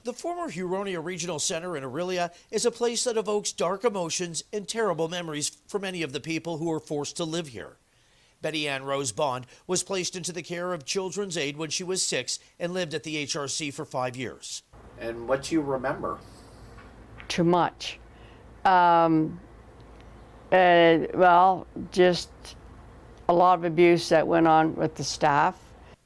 The former Huronia Regional Centre in Orillia is a place that evokes dark emotions and terrible memories for many of the people who were forced to live here. Betty Ann Rose Bond was placed into the care of Children's Aid when she was 6 and lived at the HRC for 5 years. And what do you remember? Too much. Well, just a lot of abuse that went on with the staff.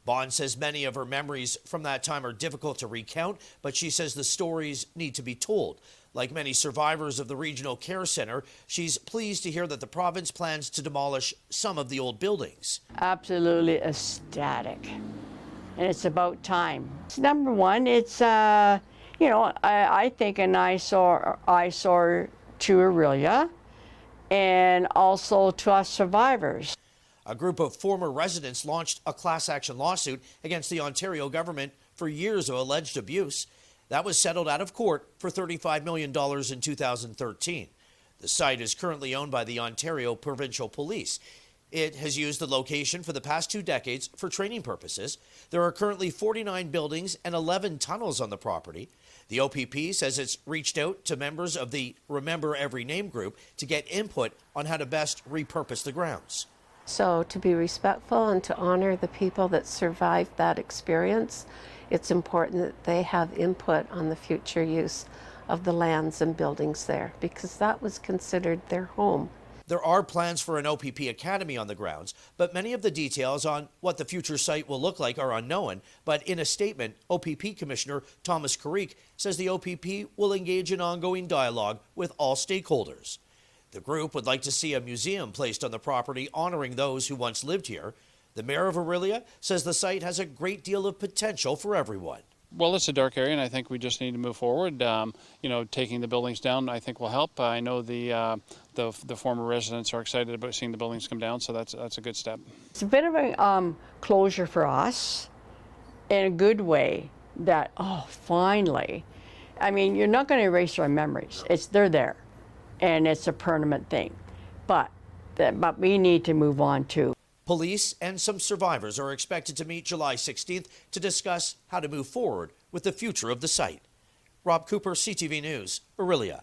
Bond says many of her memories from that time are difficult to recount, but she says the stories need to be told. Like many survivors of the Regional Care Centre, she's pleased to hear that the province plans to demolish some of the old buildings. Absolutely ecstatic. And it's about time. Number one, it's, I think an eyesore to Orillia and also to us survivors. A group of former residents launched a class action lawsuit against the Ontario government for years of alleged abuse. That was settled out of court for $35 million in 2013. The site is currently owned by the Ontario Provincial Police. It has used the location for the past 2 decades for training purposes. There are currently 49 buildings and 11 tunnels on the property. The OPP says it's reached out to members of the Remember Every Name group to get input on how to best repurpose the grounds. So to be respectful and to honor the people that survived that experience, it's important that they have input on the future use of the lands and buildings there, because that was considered their home. There are plans for an OPP academy on the grounds, but many of the details on what the future site will look like are unknown. But in a statement, OPP Commissioner Thomas Carrique says the OPP will engage in ongoing dialogue with all stakeholders. The group would like to see a museum placed on the property honoring those who once lived here. The mayor of Orillia says the site has a great deal of potential for everyone. Well, it's a dark area, and I think we just need to move forward. Taking the buildings down, I think, will help. I know the former residents are excited about seeing the buildings come down, so that's a good step. It's a bit of a closure for us in a good way that, finally. I mean, you're not going to erase our memories. They're there, and it's a permanent thing. But we need to move on too. Police and some survivors are expected to meet July 16th to discuss how to move forward with the future of the site. Rob Cooper, CTV News, Orillia.